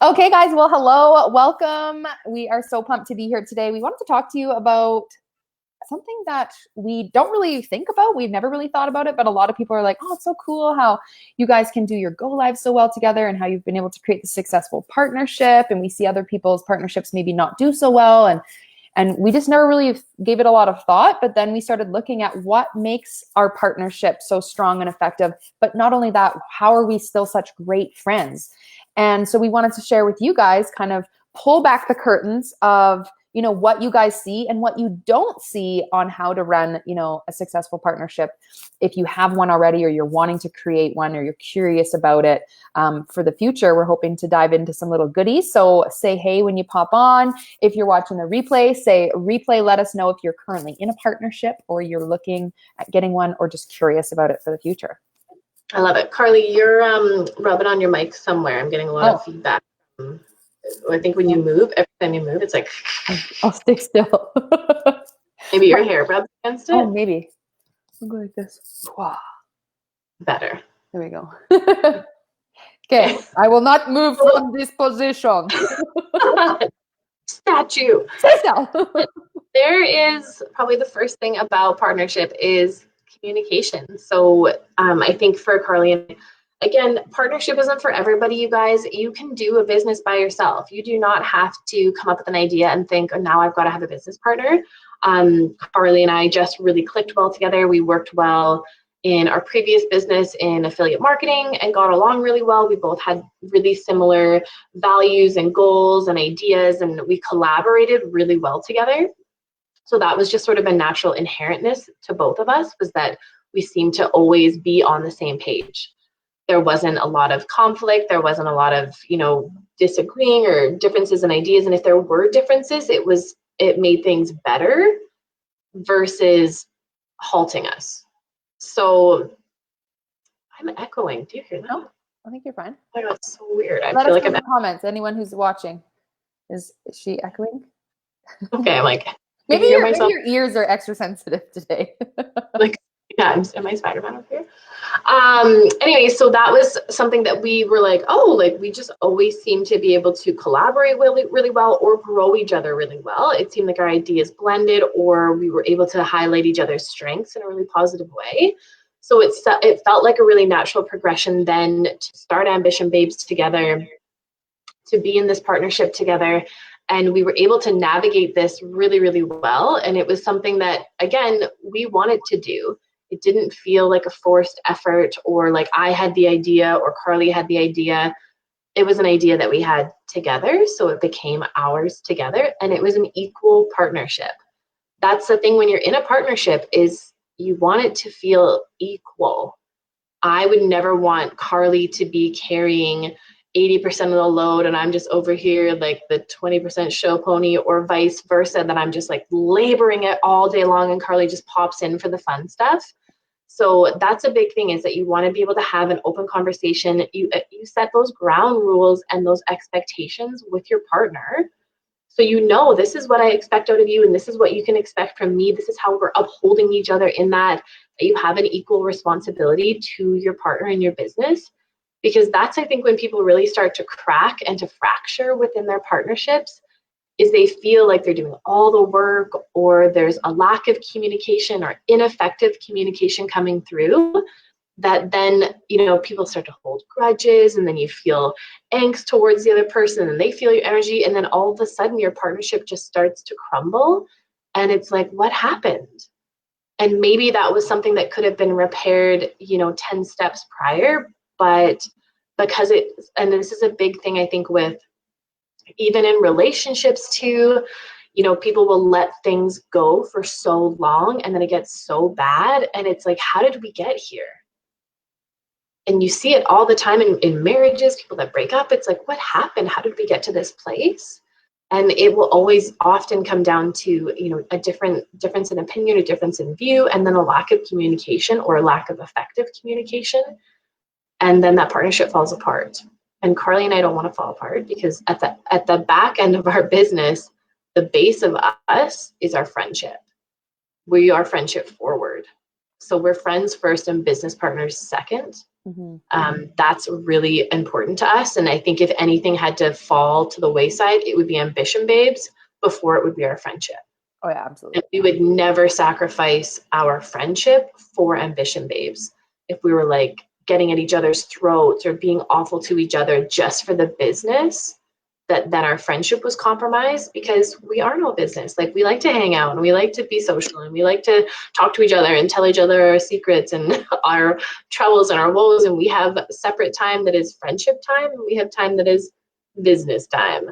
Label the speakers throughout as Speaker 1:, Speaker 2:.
Speaker 1: Okay, guys. Well, hello. Welcome. We are so pumped to be here today. We wanted to talk to you about something that we don't really think about. We've never really thought about it, but a lot of people are like, oh, it's so cool how you guys can do your go live so well together and how you've been able to create the successful partnership. And we see other people's partnerships maybe not do so well. And we just never really gave it a lot of thought. But then we started looking at what makes our partnership so strong and effective. But not only that, how are we still such great friends? And so we wanted to share with you guys, kind of pull back the curtains of, what you guys see and what you don't see on how to run, a successful partnership. If you have one already, or you're wanting to create one, or you're curious about it for the future, we're hoping to dive into some little goodies. So say hey when you pop on. If you're watching the replay, say replay. Let us know if you're currently in a partnership or you're looking at getting one or just curious about it for the future.
Speaker 2: I love it. Carly, you're rubbing on your mic somewhere. I'm getting a lot of feedback. I think when you move, every time you move, it's like...
Speaker 1: I'll stick still.
Speaker 2: Maybe your hair rubs against it?
Speaker 1: Oh, maybe. I'll go like this. Wow.
Speaker 2: Better.
Speaker 1: There we go. Okay, I will not move from this position.
Speaker 2: Statue. There is probably the first thing about partnership is communication. So I think for Carly, and again, partnership isn't for everybody, you guys. You can do a business by yourself. You do not have to come up with an idea and think, oh, now I've got to have a business partner. Carly and I just really clicked well together. We worked well in our previous business in affiliate marketing and got along really well. We both had really similar values and goals and ideas, and we collaborated really well together. So that was just sort of a natural inherentness to both of us, was that we seemed to always be on the same page. There wasn't a lot of conflict. There wasn't a lot of, disagreeing or differences in ideas. And if there were differences, it made things better versus halting us. So I'm echoing. Do you hear that?
Speaker 1: No, I think you're fine.
Speaker 2: Oh my God, it's so weird.
Speaker 1: Let us know in the comments. Anyone who's watching, is she echoing?
Speaker 2: Okay, I'm like,
Speaker 1: maybe your ears are extra sensitive today.
Speaker 2: Like, yeah, am I Spider-Man up here? Anyway, so that was something that we were like, we just always seem to be able to collaborate really, really well or grow each other really well. It seemed like our ideas blended, or we were able to highlight each other's strengths in a really positive way. So it felt like a really natural progression then to start Ambition Babes together, to be in this partnership together. And we were able to navigate this really, really well. And it was something that, again, we wanted to do. It didn't feel like a forced effort, or like I had the idea or Carly had the idea. It was an idea that we had together. So it became ours together, and it was an equal partnership. That's the thing when you're in a partnership, is you want it to feel equal. I would never want Carly to be carrying 80% of the load and I'm just over here like the 20% show pony, or vice versa, that I'm just like laboring it all day long and Carly just pops in for the fun stuff. So that's a big thing, is that you want to be able to have an open conversation. You set those ground rules and those expectations with your partner. So this is what I expect out of you, and this is what you can expect from me. This is how we're upholding each other in that you have an equal responsibility to your partner in your business. Because that's, I think, when people really start to crack and to fracture within their partnerships, is they feel like they're doing all the work, or there's a lack of communication or ineffective communication coming through, that then, people start to hold grudges, and then you feel angst towards the other person and they feel your energy. And then all of a sudden your partnership just starts to crumble. And it's like, what happened? And maybe that was something that could have been repaired, 10 steps prior. But because and this is a big thing, I think, with even in relationships too, people will let things go for so long and then it gets so bad. And it's like, how did we get here? And you see it all the time in marriages, people that break up. It's like, what happened? How did we get to this place? And it will always often come down to, a difference in opinion, a difference in view, and then a lack of communication or a lack of effective communication. And then that partnership falls apart. And Carly and I don't want to fall apart, because at the back end of our business, the base of us is our friendship. We are friendship forward. So we're friends first and business partners second. That's really important to us. And I think if anything had to fall to the wayside, it would be Ambition Babes before it would be our friendship.
Speaker 1: Oh yeah, absolutely.
Speaker 2: And we would never sacrifice our friendship for Ambition Babes. If we were like getting at each other's throats or being awful to each other just for the business, that our friendship was compromised, because we are no business. Like, we like to hang out and we like to be social and we like to talk to each other and tell each other our secrets and our troubles and our woes. And we have separate time that is friendship time, and we have time that is business time.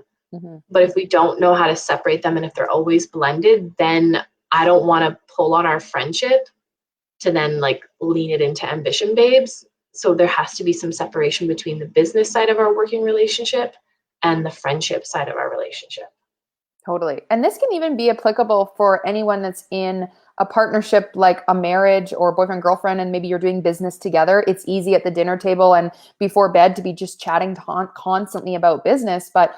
Speaker 2: But if we don't know how to separate them, and if they're always blended, then I don't want to pull on our friendship to then like lean it into Ambition Babes. So there has to be some separation between the business side of our working relationship and the friendship side of our relationship.
Speaker 1: Totally. And this can even be applicable for anyone that's in a partnership, like a marriage or boyfriend, girlfriend, and maybe you're doing business together. It's easy at the dinner table and before bed to be just chatting constantly about business. But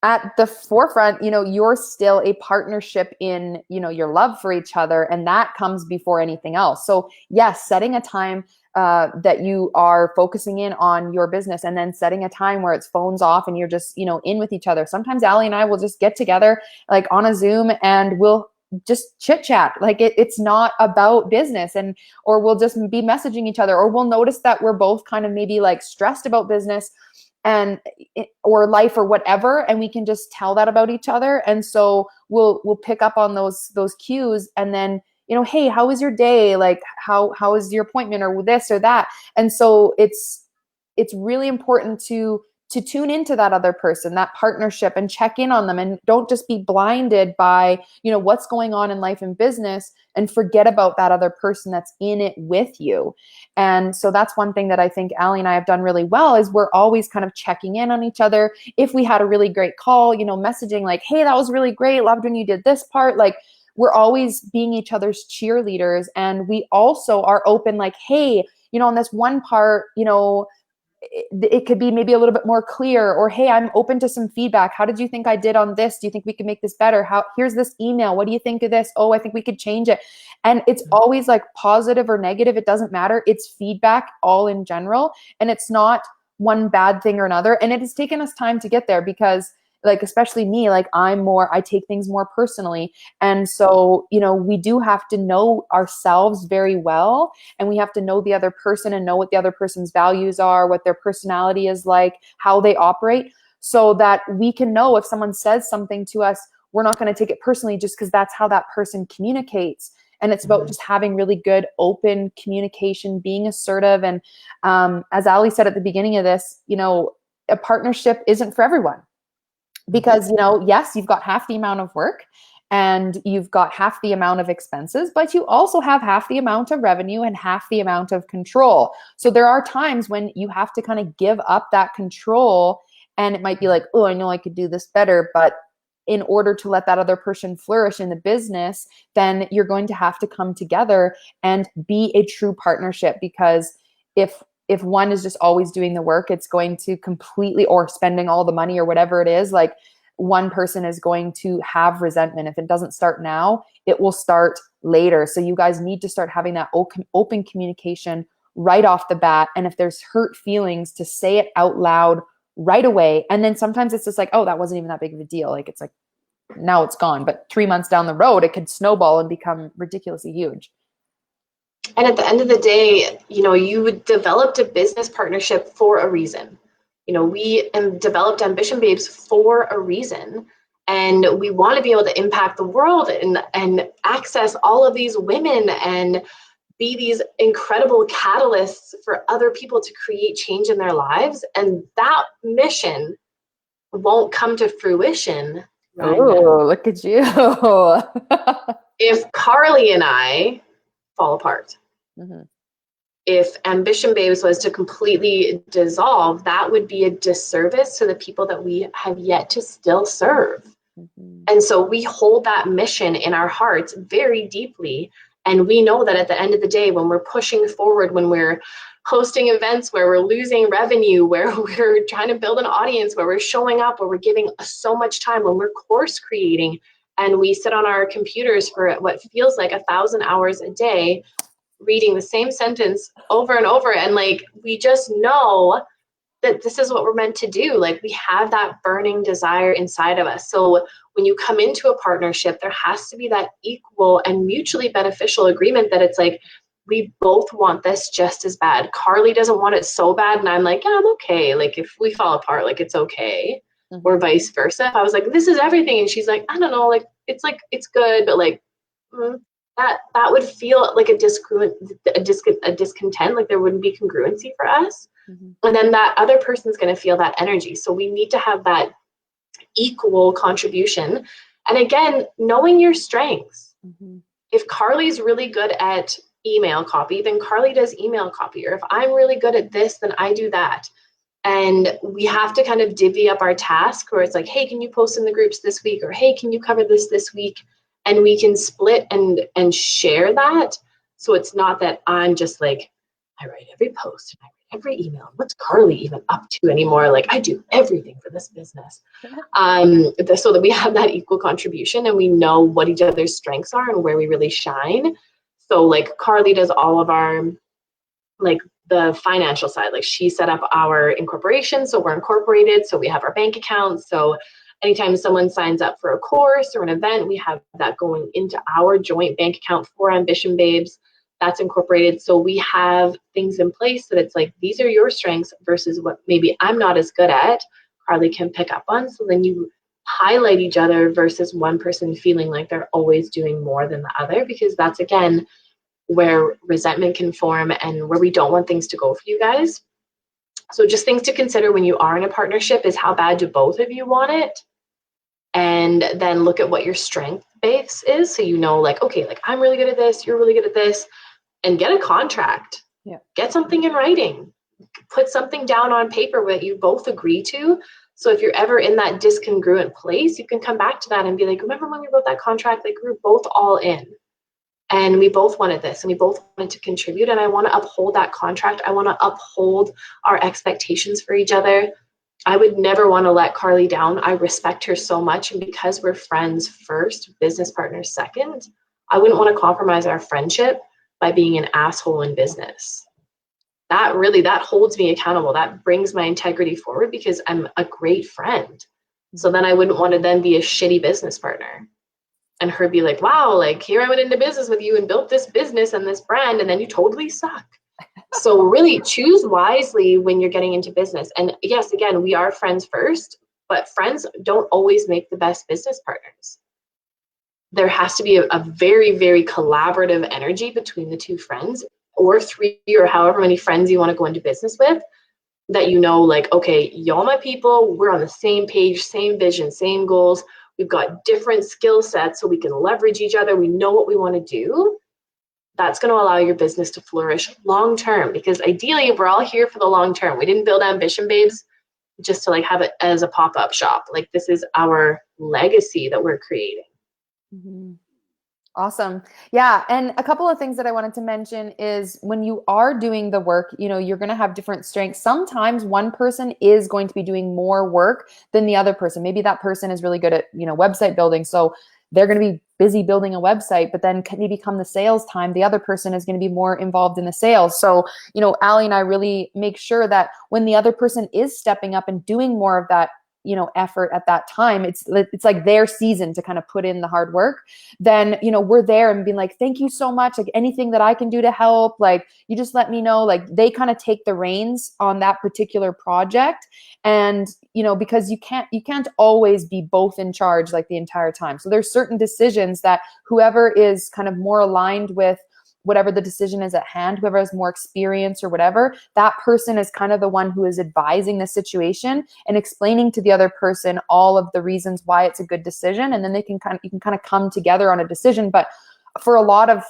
Speaker 1: at the forefront, you're still a partnership in, your love for each other. And that comes before anything else. So yes, setting a time that you are focusing in on your business, and then setting a time where it's phones off and you're just, in with each other. Sometimes Allie and I will just get together like on a Zoom and we'll just chit chat. Like it's not about business, or we'll just be messaging each other, or we'll notice that we're both kind of maybe like stressed about business or life or whatever, and we can just tell that about each other. And so we'll pick up on those cues, and then hey, how was your day? Like how was your appointment, or this or that? And so it's really important to tune into that other person, that partnership, and check in on them, and don't just be blinded by what's going on in life and business and forget about that other person that's in it with you. And so that's one thing that I think Allie and I have done really well, is we're always kind of checking in on each other. If we had a really great call, messaging like, hey, that was really great, loved when you did this part. Like, we're always being each other's cheerleaders. And we also are open, like, hey, on this one part, it could be maybe a little bit more clear, or hey, I'm open to some feedback. How did you think I did on this? Do you think we could make this better? Here's this email. What do you think of this? Oh, I think we could change it. And it's always like positive or negative. It doesn't matter. It's feedback all in general. And it's not one bad thing or another. And it has taken us time to get there, because like, especially me, like I take things more personally. And so, we do have to know ourselves very well, and we have to know the other person and know what the other person's values are, what their personality is like, how they operate, so that we can know if someone says something to us, we're not going to take it personally just because that's how that person communicates. And it's about just having really good, open communication, being assertive. And as Ali said at the beginning of this, a partnership isn't for everyone. Because, yes, you've got half the amount of work and you've got half the amount of expenses, but you also have half the amount of revenue and half the amount of control. So there are times when you have to kind of give up that control, and it might be like, oh, I know I could do this better. But in order to let that other person flourish in the business, then you're going to have to come together and be a true partnership. Because if one is just always doing the work, it's going to completely, or spending all the money or whatever it is, like one person is going to have resentment. If it doesn't start now, it will start later. So you guys need to start having that open communication right off the bat. And if there's hurt feelings, to say it out loud right away. And then sometimes it's just like, oh, that wasn't even that big of a deal. Like, it's like, now it's gone. But 3 months down the road, it could snowball and become ridiculously huge.
Speaker 2: And at the end of the day, you developed a business partnership for a reason. We developed Ambition Babes for a reason. And we want to be able to impact the world and access all of these women and be these incredible catalysts for other people to create change in their lives. And that mission won't come to fruition.
Speaker 1: Oh, look at you.
Speaker 2: If Carly and I fall apart. If Ambition Babes was to completely dissolve, that would be a disservice to the people that we have yet to still serve. And so we hold that mission in our hearts very deeply. And we know that at the end of the day, when we're pushing forward, when we're hosting events where we're losing revenue, where we're trying to build an audience, where we're showing up, where we're giving so much time, when we're course creating, and we sit on our computers for what feels like 1,000 hours a day, reading the same sentence over and over. And like, we just know that this is what we're meant to do. Like, we have that burning desire inside of us. So when you come into a partnership, there has to be that equal and mutually beneficial agreement that it's like, we both want this just as bad. Carly doesn't want it so bad, and I'm like, yeah, I'm okay. Like, if we fall apart, like, it's okay. Or vice versa. If I was like, this is everything, and she's like, I don't know, like, it's good, but like, that would feel like a discontent. Like, there wouldn't be congruency for us. And then that other person's going to feel that energy. So we need to have that equal contribution. And again, knowing your strengths. If Carly's really good at email copy, then Carly does email copy. Or if I'm really good at this, then I do that. And we have to kind of divvy up our task, where it's like, hey, can you post in the groups this week? Or hey, can you cover this week? And we can split and share that. So it's not that I'm just like, I write every post and I write every email. What's Carly even up to anymore? Like, I do everything for this business. So that we have that equal contribution and we know what each other's strengths are and where we really shine. So like, Carly does all of our, like, the financial side. Like, she set up our incorporation, so we're incorporated, so we have our bank accounts. So anytime someone signs up for a course or an event, we have that going into our joint bank account for Ambition Babes. That's incorporated. So we have things in place that it's like, these are your strengths versus what maybe I'm not as good at, Carly can pick up on. So then you highlight each other versus one person feeling like they're always doing more than the other, because that's, again, where resentment can form and where we don't want things to go for you guys. So just things to consider when you are in a partnership is, how bad do both of you want it? And then look at what your strength base is. So you know, like, okay, like, I'm really good at this, you're really good at this, and get a contract. Get something in writing. Put something down on paper that you both agree to. So if you're ever in that discongruent place, you can come back to that and be like, remember when we wrote that contract? Like, we were both all in. And we both wanted this, and we both wanted to contribute. And I want to uphold that contract. I want to uphold our expectations for each other. I would never want to let Carly down. I respect her so much. And because we're friends first, business partners second, I wouldn't want to compromise our friendship by being an asshole in business. That holds me accountable. That brings my integrity forward, because I'm a great friend. So then I wouldn't want to then be a shitty business partner. And her be like, wow, like, here I went into business with you and built this business and this brand, and then you totally suck. So really choose wisely when you're getting into business. And yes, again, we are friends first, but friends don't always make the best business partners. There has to be a very, very collaborative energy between the two friends, or three, or however many friends you want to go into business with, that you know, like, okay, y'all my people, we're on the same page, same vision, same goals. We've got different skill sets, so we can leverage each other. We know what we want to do. That's going to allow your business to flourish long term, because ideally we're all here for the long term. We didn't build Ambition Babes just to like have it as a pop-up shop. Like, this is our legacy that we're creating.
Speaker 1: Awesome. Yeah. And a couple of things that I wanted to mention is, when you are doing the work, you know, you're going to have different strengths. Sometimes one person is going to be doing more work than the other person. Maybe that person is really good at, you know, website building. So they're going to be busy building a website, but then maybe come the sales time, the other person is going to be more involved in the sales. So, you know, Allie and I really make sure that when the other person is stepping up and doing more of that, you know, effort at that time, it's like their season to kind of put in the hard work. Then, you know, we're there and being like, thank you so much. Like, anything that I can do to help, like, you just let me know. Like, they kind of take the reins on that particular project. And, you know, because you can't always be both in charge like the entire time. So there's certain decisions that whoever is kind of more aligned with whatever the decision is at hand, whoever has more experience or whatever, that person is kind of the one who is advising the situation and explaining to the other person all of the reasons why it's a good decision. And then you can kind of come together on a decision. But for a lot of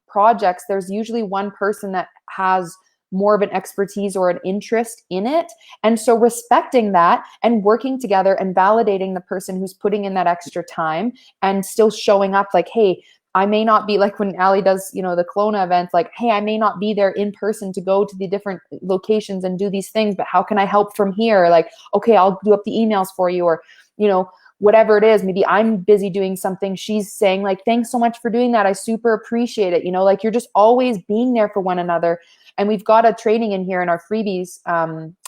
Speaker 1: projects, there's usually one person that has more of an expertise or an interest in it. And so respecting that and working together and validating the person who's putting in that extra time and still showing up, like, hey, I may not be, like when Allie does, you know, the Kelowna events, like, hey, I may not be there in person to go to the different locations and do these things, but how can I help from here? Like, okay, I'll do up the emails for you. Or, you know, whatever it is, maybe I'm busy doing something, she's saying like, thanks so much for doing that, I super appreciate it. Like you're just always being there for one another. And we've got a training in here in our freebies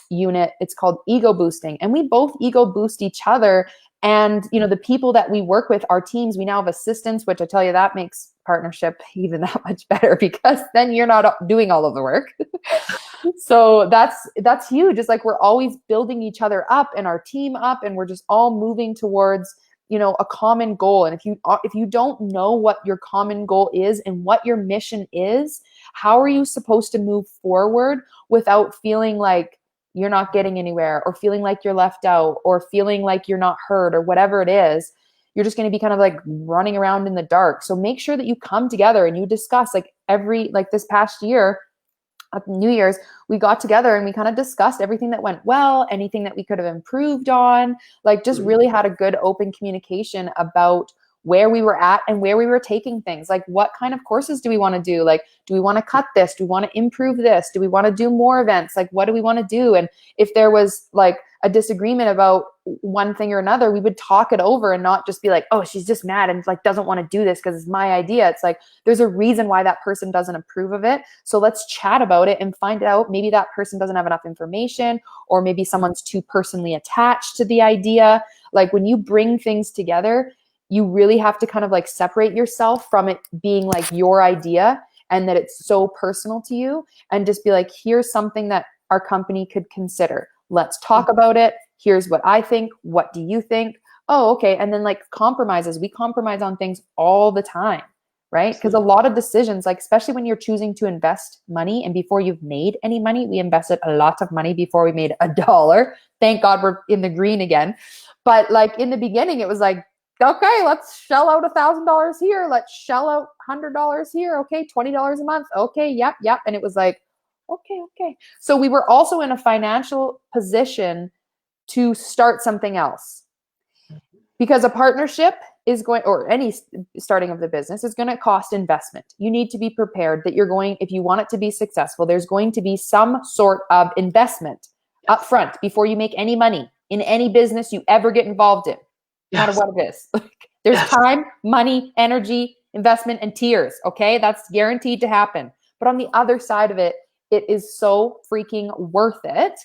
Speaker 1: unit. It's called ego boosting, and we both ego boost each other. And the people that we work with, our teams, we now have assistants, which I tell you, that makes partnership even that much better, because then you're not doing all of the work. So that's huge. It's like we're always building each other up and our team up, and we're just all moving towards a common goal. And if you don't know what your common goal is and what your mission is, how are you supposed to move forward without feeling like you're not getting anywhere, or feeling like you're left out, or feeling like you're not heard, or whatever it is? You're just going to be kind of like running around in the dark. So make sure that you come together and you discuss, like this past year at New Year's, we got together and we kind of discussed everything that went well, anything that we could have improved on, like just really had a good open communication about where we were at and where we were taking things. Like, what kind of courses do we want to do? Like, do we want to cut this? Do we want to improve this? Do we want to do more events? Like, what do we want to do? And if there was like a disagreement about one thing or another, we would talk it over and not just be like, oh, she's just mad and like doesn't want to do this because it's my idea. It's like, there's a reason why that person doesn't approve of it. So let's chat about it and find out, maybe that person doesn't have enough information, or maybe someone's too personally attached to the idea. Like, when you bring things together, you really have to kind of like separate yourself from it being like your idea and that it's so personal to you, and just be like, here's something that our company could consider. Let's talk about it. Here's what I think. What do you think? Oh, okay. And then like compromises. We compromise on things all the time, right? Because a lot of decisions, like especially when you're choosing to invest money and before you've made any money, we invested a lot of money before we made $1. Thank God we're in the green again. But like in the beginning, it was like, okay, let's shell out $1,000 here. Let's shell out $100 here. Okay, $20 a month. Okay, yep. And it was like, okay. So we were also in a financial position to start something else, because a partnership is going, or any starting of the business is going to cost investment. You need to be prepared that if you want it to be successful, there's going to be some sort of investment up front before you make any money in any business you ever get involved in. No matter what it is. There's time, money, energy, investment, and tears. Okay. That's guaranteed to happen. But on the other side of it, it is so freaking worth it.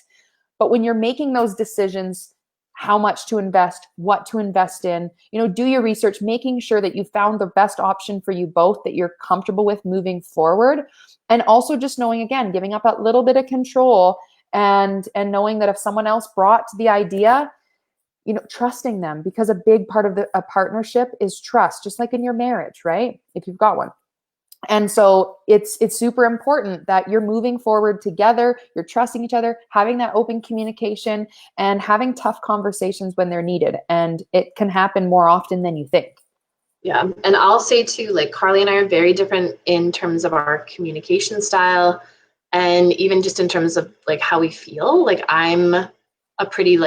Speaker 1: But when you're making those decisions, how much to invest, what to invest in, do your research, making sure that you found the best option for you both, that you're comfortable with moving forward. And also just knowing, again, giving up that little bit of control and knowing that if someone else brought the idea, trusting them, because a big part of a partnership is trust, just like in your marriage, right? If you've got one. And so it's super important that you're moving forward together, you're trusting each other, having that open communication, and having tough conversations when they're needed. And it can happen more often than you think.
Speaker 2: Yeah. And I'll say too, like Carly and I are very different in terms of our communication style, and even just in terms of like how we feel. Like I'm a pretty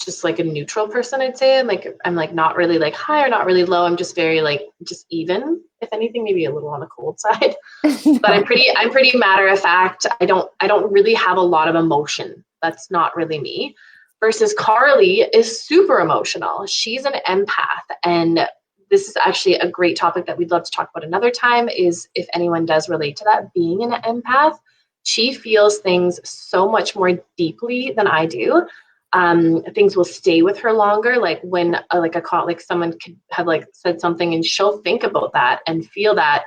Speaker 2: just like a neutral person, I'd say. I'm like not really like high or not really low. I'm just very like just even, if anything, maybe a little on the cold side. But I'm pretty matter of fact. I don't really have a lot of emotion. That's not really me. Versus Carly is super emotional. She's an empath, and this is actually a great topic that we'd love to talk about another time, is if anyone does relate to that, being an empath. She feels things so much more deeply than I do. Things will stay with her longer. Like when someone could have like said something and she'll think about that and feel that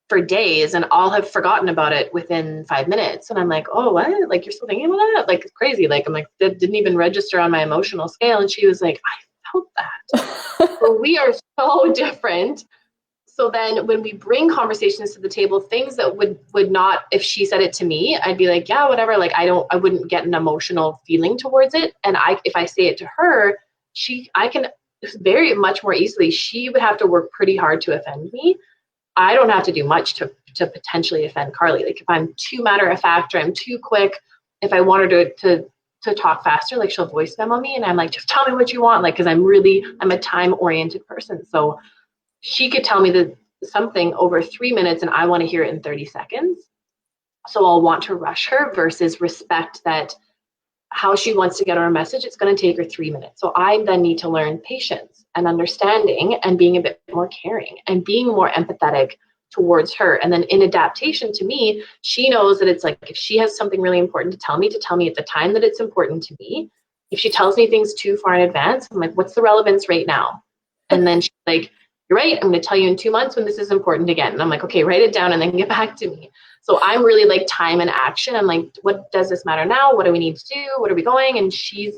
Speaker 2: for days, and I'll have forgotten about it within 5 minutes. And I'm like, oh, what? Like, you're still thinking about that? Like, it's crazy. Like, I'm like, that didn't even register on my emotional scale. And she was like, I felt that. So we are so different. So then when we bring conversations to the table, things that would not, if she said it to me, I'd be like, yeah, whatever. Like, I wouldn't get an emotional feeling towards it. And if I say it to her, I can very much more easily. She would have to work pretty hard to offend me. I don't have to do much to potentially offend Carly. Like if I'm too matter of fact, or I'm too quick, if I want her to talk faster, like she'll voice memo me, and I'm like, just tell me what you want. Like, cause I'm a time oriented person. So she could tell me something over 3 minutes and I want to hear it in 30 seconds. So I'll want to rush her versus respect that how she wants to get our message, it's going to take her 3 minutes. So I then need to learn patience and understanding and being a bit more caring and being more empathetic towards her. And then in adaptation to me, she knows that it's like, if she has something really important to tell me at the time that it's important to me. If she tells me things too far in advance, I'm like, what's the relevance right now? And then she's like, you're right, I'm going to tell you in 2 months when this is important again. And I'm like, okay, write it down and then get back to me. So I'm really like time and action. I'm like, what does this matter now? What do we need to do? What are we going? And she's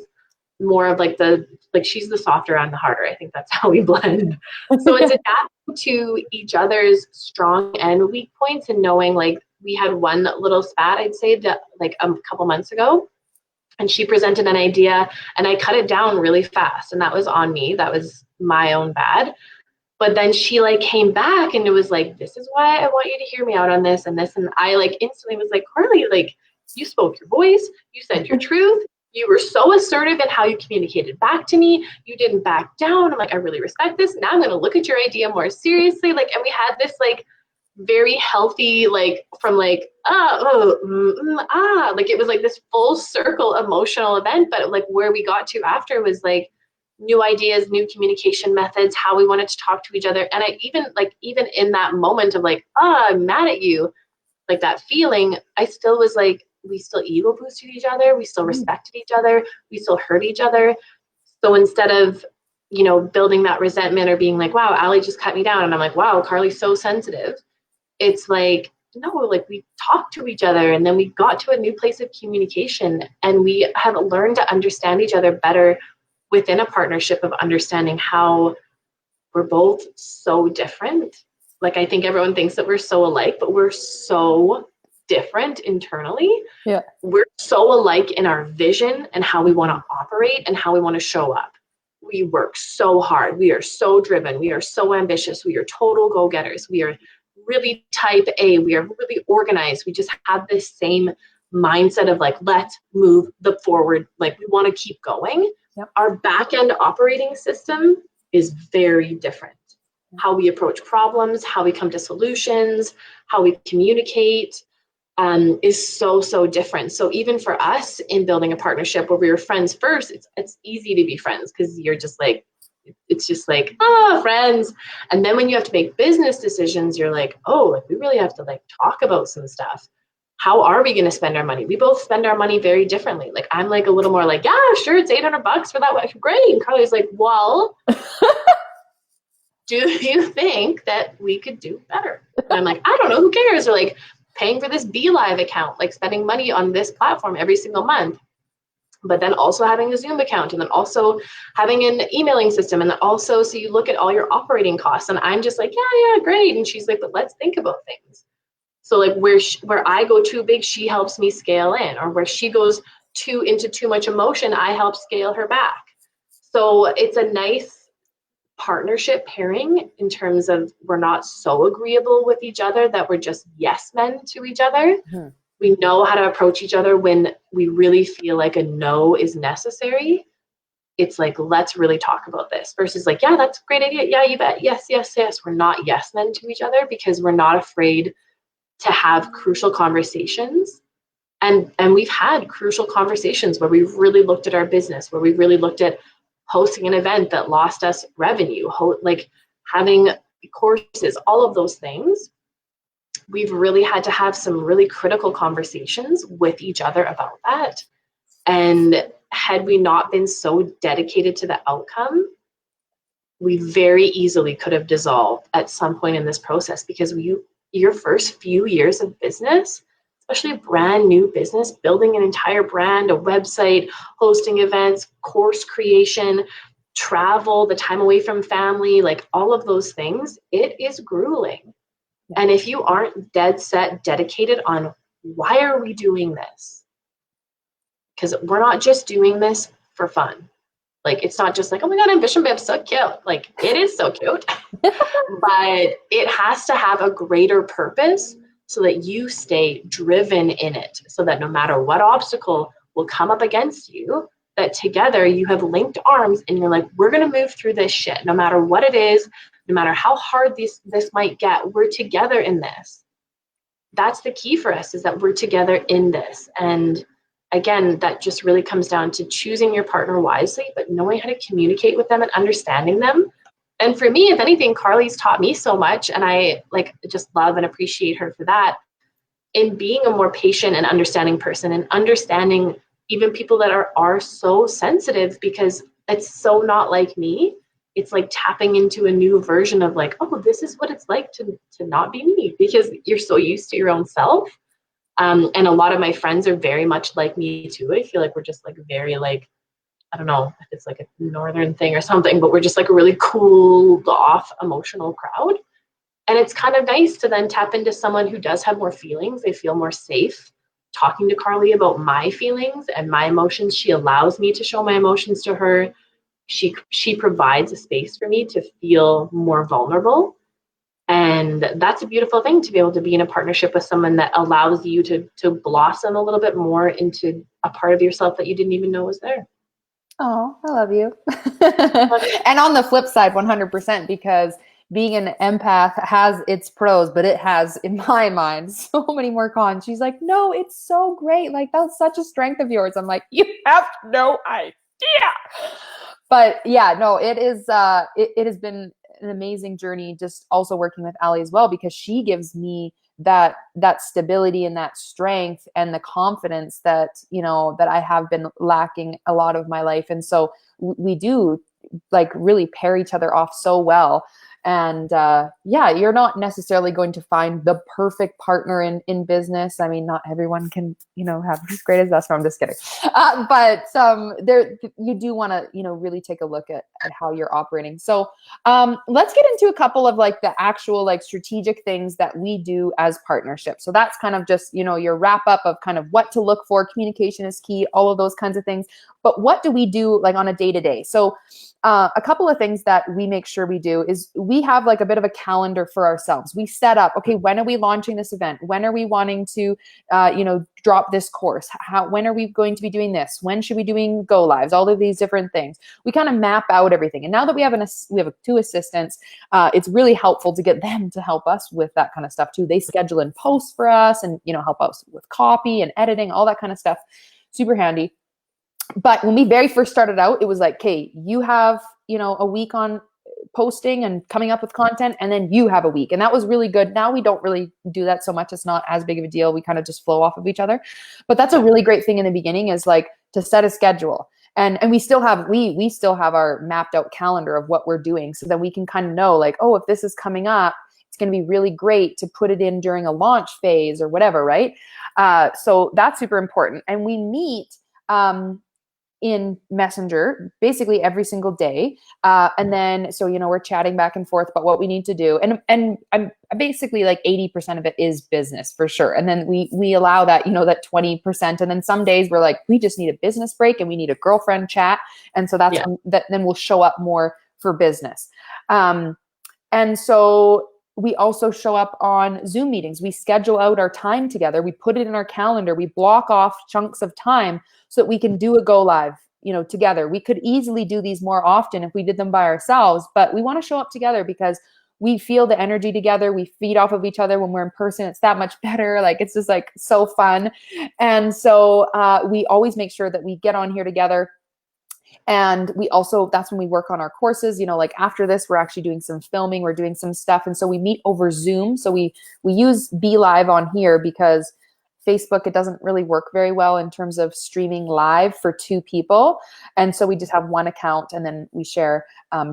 Speaker 2: more of like she's the softer and the harder. I think that's how we blend. So it's adapting to each other's strong and weak points, and knowing like we had one little spat, I'd say, that like a couple months ago, and she presented an idea and I cut it down really fast, and that was on me. That was my own bad. But then she like came back and it was like, this is why I want you to hear me out on this and this. And I like instantly was like, Carly, like you spoke your voice, you said your truth. You were so assertive in how you communicated back to me. You didn't back down. I'm like, I really respect this. Now I'm going to look at your idea more seriously. Like, and we had this like very healthy, like from like, like it was like this full circle emotional event. But like where we got to after was like new ideas, new communication methods, how we wanted to talk to each other. And I even in that moment of like, I'm mad at you, like that feeling, I still was like, we still ego boosted each other. We still respected each other. We still heard each other. So instead of, building that resentment or being like, wow, Allie just cut me down. And I'm like, wow, Carly's so sensitive. It's like, no, like we talked to each other and then we got to a new place of communication and we have learned to understand each other better within a partnership of understanding how we're both so different. Like, I think everyone thinks that we're so alike, but we're so different internally.
Speaker 1: Yeah.
Speaker 2: We're so alike in our vision and how we want to operate and how we want to show up. We work so hard. We are so driven. We are so ambitious. We are total go-getters. We are really type A. We are really organized. We just have this same mindset of like, let's move the forward. Like we want to keep going.
Speaker 1: Yep.
Speaker 2: Our back-end operating system is very different. How we approach problems, how we come to solutions, how we communicate is so different. So even for us in building a partnership where we were friends first, it's easy to be friends because you're just like, it's just like, friends. And then when you have to make business decisions, you're like, oh, we really have to like talk about some stuff. How are we going to spend our money? We both spend our money very differently. Like I'm like a little more like, yeah, sure, it's $800 for that. Great. And Carly's like, well, do you think that we could do better? And I'm like, I don't know, who cares? Or like paying for this BeLive account, like spending money on this platform every single month, but then also having a Zoom account and then also having an emailing system. And then also, so you look at all your operating costs and I'm just like, yeah, great. And she's like, but let's think about things. So like where I go too big, she helps me scale in, or where she goes into too much emotion, I help scale her back. So it's a nice partnership pairing in terms of we're not so agreeable with each other that we're just yes men to each other. Mm-hmm. We know how to approach each other when we really feel like a no is necessary. It's like, let's really talk about this versus like, yeah, that's a great idea. Yeah, you bet. Yes. We're not yes men to each other because we're not afraid to have crucial conversations. And we've had crucial conversations where we've really looked at our business, where we've really looked at hosting an event that lost us revenue, like having courses, all of those things. We've really had to have some really critical conversations with each other about that. And had we not been so dedicated to the outcome, we very easily could have dissolved at some point in this process because your first few years of business, especially a brand new business, building an entire brand, a website, hosting events, course creation, travel, the time away from family, like all of those things, it is grueling. Yeah. And if you aren't dead set, dedicated on why are we doing this? Because we're not just doing this for fun. Like, it's not just like, oh my God, Ambition Babe, so cute. Like, it is so cute. But it has to have a greater purpose so that you stay driven in it. So that no matter what obstacle will come up against you, that together you have linked arms and you're like, we're going to move through this shit. No matter what it is, no matter how hard this might get, we're together in this. That's the key for us, is that we're together in this. And again, that just really comes down to choosing your partner wisely, but knowing how to communicate with them and understanding them. And for me, if anything, Carly's taught me so much, and I like just love and appreciate her for that, in being a more patient and understanding person, and understanding even people that are so sensitive, because it's so not like me. It's like tapping into a new version of like, oh, this is what it's like to not be me, because you're so used to your own self. And a lot of my friends are very much like me too. I feel like we're just like very like, I don't know if it's like a northern thing or something, but we're just like a really cooled off emotional crowd. And it's kind of nice to then tap into someone who does have more feelings. They feel more safe talking to Carly about my feelings and my emotions. She allows me to show my emotions to her. She provides a space for me to feel more vulnerable. And that's a beautiful thing, to be able to be in a partnership with someone that allows you to blossom a little bit more into a part of yourself that you didn't even know was there.
Speaker 1: Oh, I love you. And on the flip side, 100%, because being an empath has its pros, but it has, in my mind, so many more cons. She's like, no, it's so great. Like, that's such a strength of yours. I'm like, you have no idea. But yeah, no, it is, it has been an amazing journey, just also working with Ali as well, because she gives me that stability and that strength and the confidence that, you know, that I have been lacking a lot of my life. And so we do like really pair each other off so well. And yeah, you're not necessarily going to find the perfect partner in business. I mean, not everyone can, you know, have as great as us. No, I'm just kidding. But there, you do want to, you know, really take a look at how you're operating. So let's get into a couple of like the actual like strategic things that we do as partnerships. So that's kind of just, you know, your wrap up of kind of what to look for. Communication is key, all of those kinds of things. But what do we do like on a day-to-day? So a couple of things that we make sure we do is we have like a bit of a calendar for ourselves. We set up, okay, when are we launching this event? When are we wanting to, you know, drop this course? When are we going to be doing this? When should we be doing go lives? All of these different things. We kind of map out everything. And now that we have two assistants, it's really helpful to get them to help us with that kind of stuff too. They schedule in posts for us and, you know, help us with copy and editing, all that kind of stuff. Super handy. But when we very first started out, it was like, okay, you have, you know, a week on posting and coming up with content, and then you have a week. And that was really good. Now we don't really do that so much. It's not as big of a deal. We kind of just flow off of each other. But that's a really great thing in the beginning, is like to set a schedule. And we still have, we still have our mapped out calendar of what we're doing, so that we can kind of know like, oh, if this is coming up, it's going to be really great to put it in during a launch phase or whatever. Right. So that's super important. And we meet, in Messenger basically every single day. And then, so, you know, we're chatting back and forth about what we need to do. And I'm basically like 80% of it is business for sure. And then we allow that, you know, that 20%. And then some days we're like, we just need a business break and we need a girlfriend chat. And so that's then we'll show up more for business. And so we also show up on Zoom meetings. We schedule out our time together. We put it in our calendar. We block off chunks of time so that we can do a go live, you know, together. We could easily do these more often if we did them by ourselves, but we want to show up together because we feel the energy together. We feed off of each other when we're in person. It's that much better. Like, it's just like so fun. And so we always make sure that we get on here together. And we also, that's when we work on our courses, you know, like after this, we're actually doing some filming, we're doing some stuff. And so we meet over Zoom. So we use Be Live on here because Facebook, it doesn't really work very well in terms of streaming live for two people. And so we just have one account and then we share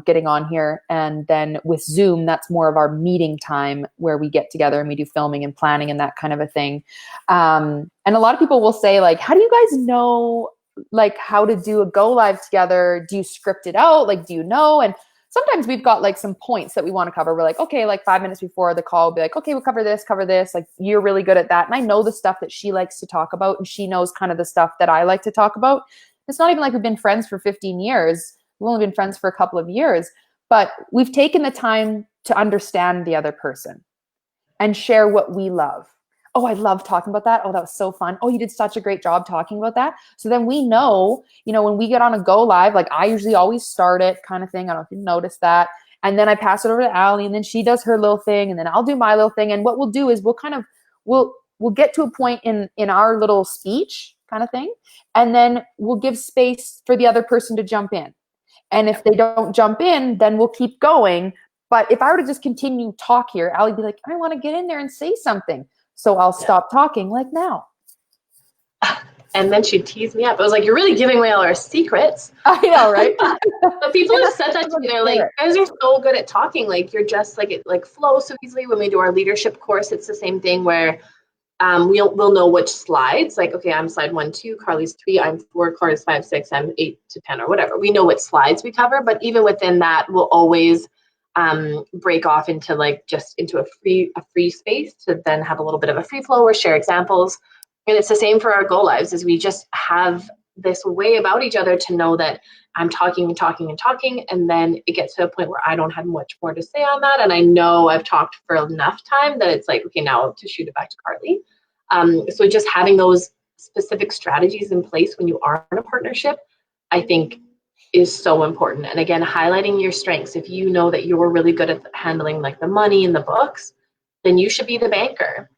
Speaker 1: getting on here. And then with Zoom, that's more of our meeting time where we get together and we do filming and planning and that kind of a thing. And a lot of people will say like, how do you guys know like how to do a go live together? Do you script it out? Like, do you know? And sometimes we've got like some points that we want to cover. We're like, okay, like 5 minutes before the call, we'll be like, okay, we'll cover this. Like, you're really good at that. And I know the stuff that she likes to talk about, and she knows kind of the stuff that I like to talk about. It's not even like we've been friends for 15 years. We've only been friends for a couple of years, but we've taken the time to understand the other person and share what we love. Oh, I love talking about that. Oh, that was so fun. Oh, you did such a great job talking about that. So then we know, you know, when we get on a go live, like I usually always start it kind of thing. I don't know if you noticed that. And then I pass it over to Ali, and then she does her little thing, and then I'll do my little thing. And what we'll do is we'll get to a point in our little speech, kind of thing. And then we'll give space for the other person to jump in. And if they don't jump in, then we'll keep going. But if I were to just continue talk here, Allie'd be like, I want to get in there and say something. So I'll stop talking like now.
Speaker 2: And then she'd tease me up. I was like, you're really giving away all our secrets.
Speaker 1: I know, right?
Speaker 2: But people have said that to me. They're like, you guys are so good at talking. Like, you're just like, it like flows so easily. When we do our leadership course, it's the same thing where we'll know which slides. Like, okay, I'm slide 1, 2, Carly's 3, I'm 4, Carly's 5, 6, I'm 8 to 10 or whatever. We know what slides we cover, but even within that, we'll always break off into like just into a free space to then have a little bit of a free flow or share examples. And it's the same for our Go Lives, is we just have this way about each other to know that I'm talking and talking and talking, and then it gets to a point where I don't have much more to say on that, and I know I've talked for enough time that it's like, okay, now to shoot it back to Carly. So just having those specific strategies in place when you are in a partnership, I think is so important. And again, highlighting your strengths. If you know that you're really good at handling like the money and the books, then you should be the banker.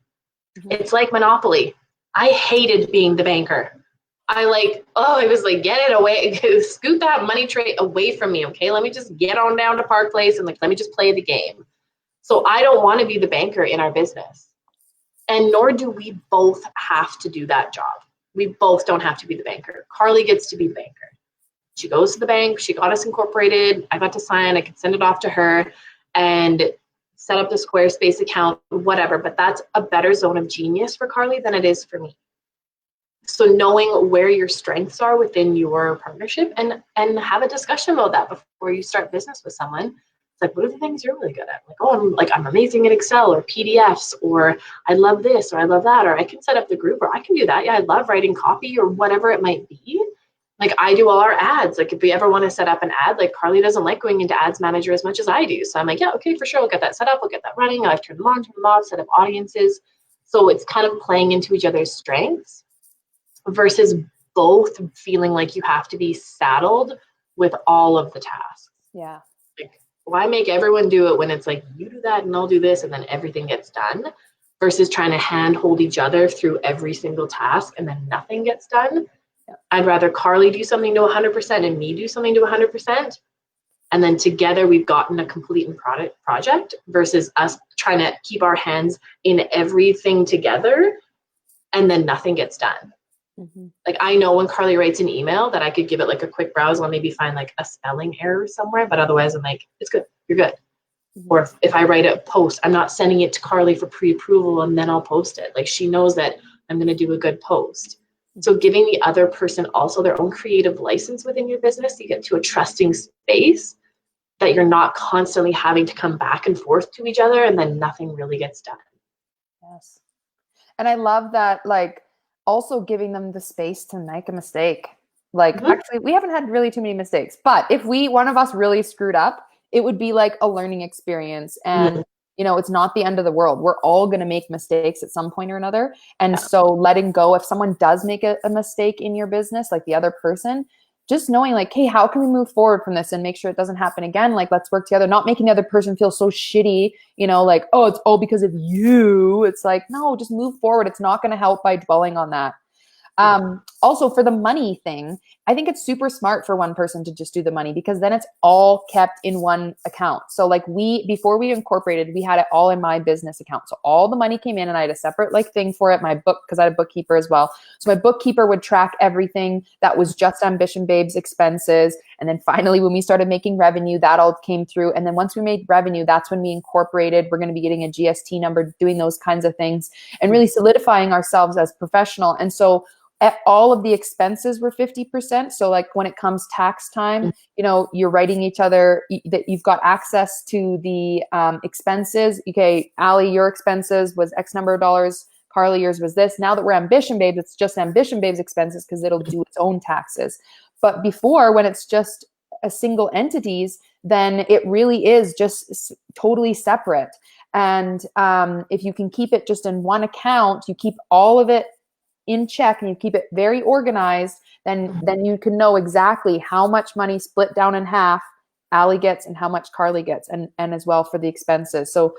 Speaker 2: Mm-hmm. It's like Monopoly. I hated being the banker. I was like, get it away, scoot that money tray away from me, okay? Let me just get on down to Park Place and like, let me just play the game. So I don't want to be the banker in our business. And nor do we both have to do that job. We both don't have to be the banker. Carly gets to be the banker. She goes to the bank, she got us incorporated, I got to sign, I could send it off to her and set up the Squarespace account, whatever, but that's a better zone of genius for Carly than it is for me. So knowing where your strengths are within your partnership and have a discussion about that before you start business with someone. It's like, what are the things you're really good at? Like, oh, I'm amazing at Excel or PDFs, or I love this, or I love that, or I can set up the group, or I can do that. Yeah, I love writing copy or whatever it might be. Like, I do all our ads. Like, if we ever want to set up an ad, like Carly doesn't like going into Ads Manager as much as I do. So I'm like, yeah, okay, for sure. We'll get that set up. We'll get that running. I've turned them on, turned them off, set up audiences. So it's kind of playing into each other's strengths versus both feeling like you have to be saddled with all of the tasks.
Speaker 1: Yeah.
Speaker 2: Like, why make everyone do it when it's like, you do that and I'll do this and then everything gets done, versus trying to hand hold each other through every single task and then nothing gets done. I'd rather Carly do something to 100% and me do something to 100%. And then together we've gotten a complete project versus us trying to keep our hands in everything together and then nothing gets done. Mm-hmm. Like, I know when Carly writes an email that I could give it like a quick browse and maybe find like a spelling error somewhere, but otherwise I'm like, it's good, you're good. Mm-hmm. Or if I write a post, I'm not sending it to Carly for pre-approval and then I'll post it. Like, she knows that I'm going to do a good post. So giving the other person also their own creative license within your business, you get to a trusting space that you're not constantly having to come back and forth to each other and then nothing really gets done.
Speaker 1: Yes. And I love that, like, also giving them the space to make a mistake. Like, mm-hmm. Actually, we haven't had really too many mistakes, but if one of us really screwed up, it would be like a learning experience. And mm-hmm. You know, it's not the end of the world. We're all going to make mistakes at some point or another. And so letting go, if someone does make a mistake in your business, like the other person, just knowing like, hey, how can we move forward from this and make sure it doesn't happen again? Like, let's work together, not making the other person feel so shitty, you know, like, oh, it's all because of you. It's like, no, just move forward. It's not going to help by dwelling on that. Also for the money thing, I think it's super smart for one person to just do the money, because then it's all kept in one account. So like before we incorporated, we had it all in my business account. So all the money came in and I had a separate like thing for it. My book, because I had a bookkeeper as well. So my bookkeeper would track everything that was just Ambition Babes expenses. And then finally, when we started making revenue, that all came through. And then once we made revenue, that's when we incorporated. We're going to be getting a GST number, doing those kinds of things and really solidifying ourselves as professional. And so all of the expenses were 50%. So like when it comes tax time, you know, you're writing each other that you've got access to the expenses. Okay, Allie, your expenses was X number of dollars. Carly, yours was this. Now that we're Ambition Babes, it's just Ambition Babes expenses because it'll do its own taxes. But before, when it's just a single entities, then it really is just totally separate. And if you can keep it just in one account, you keep all of it in check and you keep it very organized, then you can know exactly how much money split down in half Allie gets and how much Carly gets, and as well for the expenses. So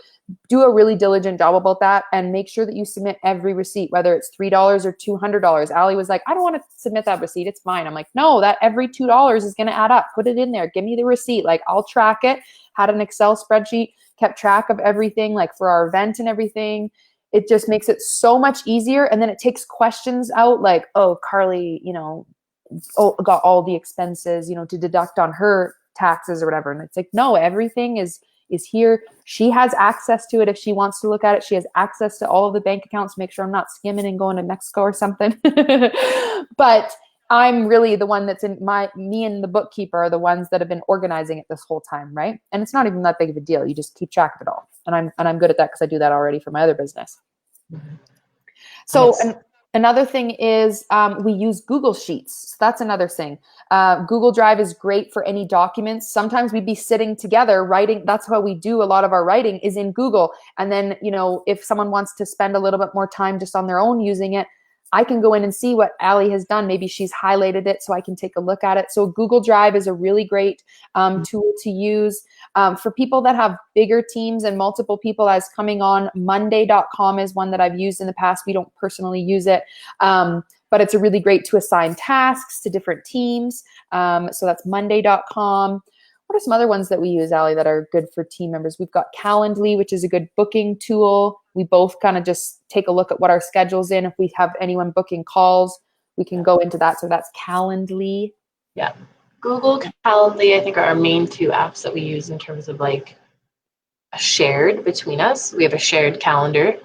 Speaker 1: do a really diligent job about that, and make sure that you submit every receipt, whether it's $3 or $200. Allie was like, I don't want to submit that receipt. It's fine. I'm like, no, that every $2 is going to add up. Put it in there. Give me the receipt. Like, I'll track it. Had an Excel spreadsheet, kept track of everything, like for our event and everything. It just makes it so much easier. And then it takes questions out like, oh, Carly, got all the expenses, to deduct on her taxes or whatever. And it's like, no, everything is here. She has access to it if she wants to look at it. She has access to all of the bank accounts to make sure I'm not skimming and going to Mexico or something. But I'm really the one that's me and the bookkeeper are the ones that have been organizing it this whole time, right? And it's not even that big of a deal. You just keep track of it all. And I'm good at that because I do that already for my other business. Mm-hmm. So yes. Another thing is we use Google Sheets. So that's another thing. Google Drive is great for any documents. Sometimes we'd be sitting together writing. That's how we do a lot of our writing is in Google. And then, if someone wants to spend a little bit more time just on their own using it, I can go in and see what Allie has done. Maybe she's highlighted it so I can take a look at it. So Google Drive is a really great tool to use. For people that have bigger teams and multiple people as coming on, Monday.com is one that I've used in the past. We don't personally use it, but it's a really great to assign tasks to different teams. So that's Monday.com. What are some other ones that we use, Allie, that are good for team members? We've got Calendly, which is a good booking tool. We both kind of just take a look at what our schedule's in. If we have anyone booking calls, we can go into that. So that's Calendly.
Speaker 2: Yeah. Google, Calendly, I think are our main two apps that we use in terms of like shared between us. We have a shared calendar.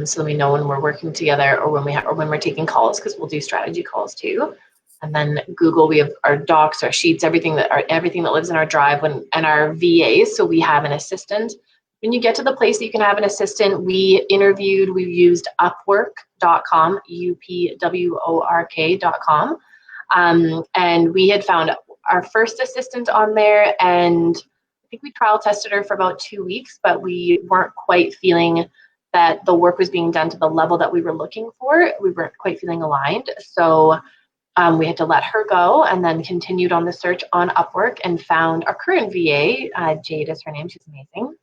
Speaker 2: So we know when we're working together or when we're taking calls, because we'll do strategy calls too. And then Google, we have our docs, our sheets, everything that lives in our drive and our VAs. So we have an assistant. When you get to the place that you can have an assistant, we used Upwork.com, UPWORK.com. And we had found our first assistant on there, and I think we trial tested her for about 2 weeks, but we weren't quite feeling that the work was being done to the level that we were looking for. We weren't quite feeling aligned. So we had to let her go, and then continued on the search on Upwork and found our current VA, Jade is her name, she's amazing.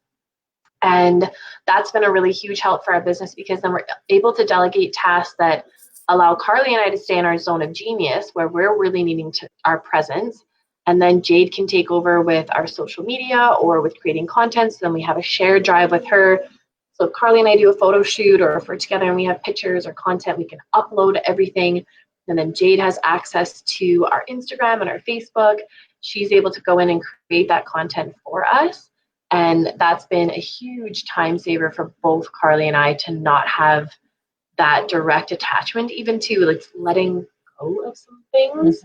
Speaker 2: And that's been a really huge help for our business, because then we're able to delegate tasks that allow Carly and I to stay in our zone of genius where we're really needing our presence. And then Jade can take over with our social media or with creating content. So then we have a shared drive with her. So if Carly and I do a photo shoot, or if we're together and we have pictures or content, we can upload everything. And then Jade has access to our Instagram and our Facebook. She's able to go in and create that content for us. And that's been a huge time saver for both Carly and I to not have that direct attachment, even to like letting go of some things.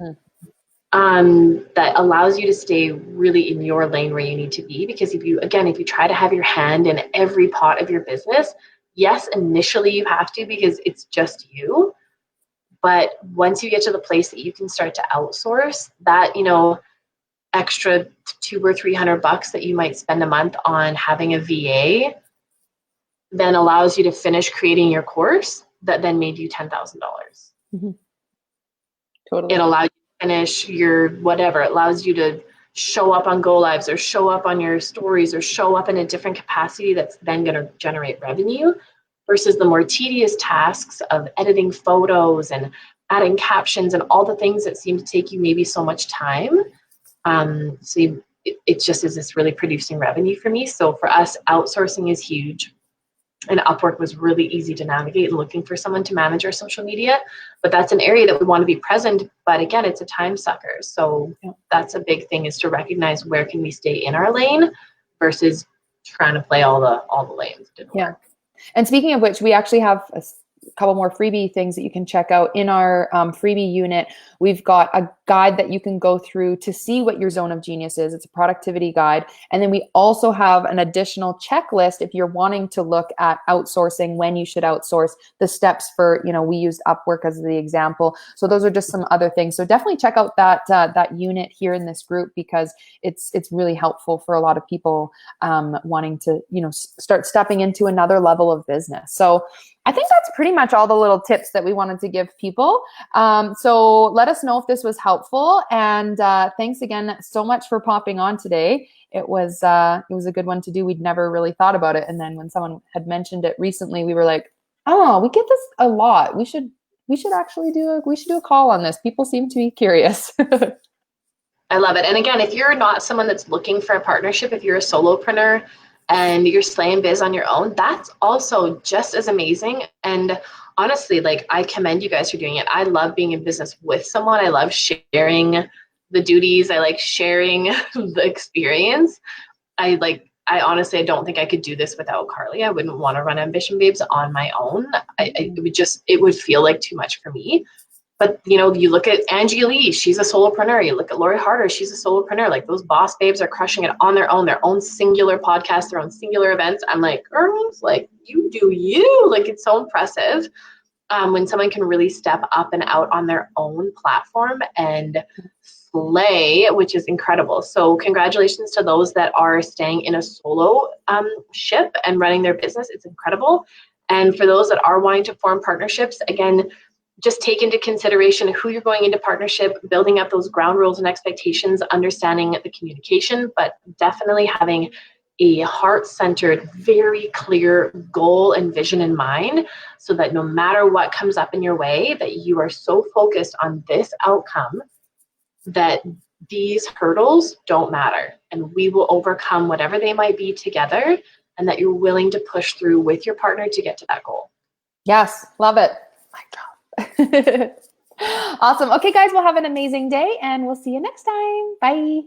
Speaker 2: That allows you to stay really in your lane where you need to be. Because if you try to have your hand in every pot of your business, yes, initially you have to, because it's just you. But once you get to the place that you can start to outsource that, extra $200 or $300 that you might spend a month on having a VA, then allows you to finish creating your course that then made you $10,000.
Speaker 1: Mm-hmm. Totally.
Speaker 2: It allows you to finish your whatever. It allows you to show up on Go Lives, or show up on your stories, or show up in a different capacity that's then going to generate revenue, versus the more tedious tasks of editing photos and adding captions and all the things that seem to take you maybe so much time. It just is this really producing revenue for me. So for us, outsourcing is huge. And Upwork was really easy to navigate, looking for someone to manage our social media. But that's an area that we want to be present. But again, it's a time sucker. So that's a big thing, is to recognize where can we stay in our lane versus trying to play all the lanes. Didn't work.
Speaker 1: And speaking of which, we actually have a couple more freebie things that you can check out in our freebie unit. We've got a guide that you can go through to see what your zone of genius is. It's a productivity guide. And then we also have an additional checklist if you're wanting to look at outsourcing, when you should outsource, the steps for, we used Upwork as the example. So those are just some other things. So definitely check out that unit here in this group, because it's really helpful for a lot of people wanting to, start stepping into another level of business. So I think that's pretty much all the little tips that we wanted to give people. So let us know if this was helpful. helpful. And thanks again so much for popping on today. It was a good one to do. We'd never really thought about it. And then when someone had mentioned it recently, we were like, oh, we get this a lot. We should actually do a call on this. People seem to be curious.
Speaker 2: I love it. And again, if you're not someone that's looking for a partnership, if you're a solopreneur and you're slaying biz on your own, that's also just as amazing. And honestly, like, I commend you guys for doing it. I love being in business with someone. I love sharing the duties. I like sharing the experience. I honestly, I don't think I could do this without Carly. I wouldn't want to run Ambition Babes on my own. It would feel like too much for me. But, you know, you look at Angie Lee, she's a solopreneur. You look at Lori Harder, she's a solopreneur. Like, those boss babes are crushing it on their own singular podcast, their own singular events. I'm like, girls, like, you do you. Like, it's so impressive when someone can really step up and out on their own platform and slay, which is incredible. So congratulations to those that are staying in a solo ship and running their business. It's incredible. And for those that are wanting to form partnerships, again, just take into consideration who you're going into partnership, building up those ground rules and expectations, understanding the communication, but definitely having a heart-centered, very clear goal and vision in mind, so that no matter what comes up in your way, that you are so focused on this outcome that these hurdles don't matter, and we will overcome whatever they might be together, and that you're willing to push through with your partner to get to that goal.
Speaker 1: Yes, love it. My job. Awesome. Okay, guys, we'll have an amazing day and we'll see you next time. Bye.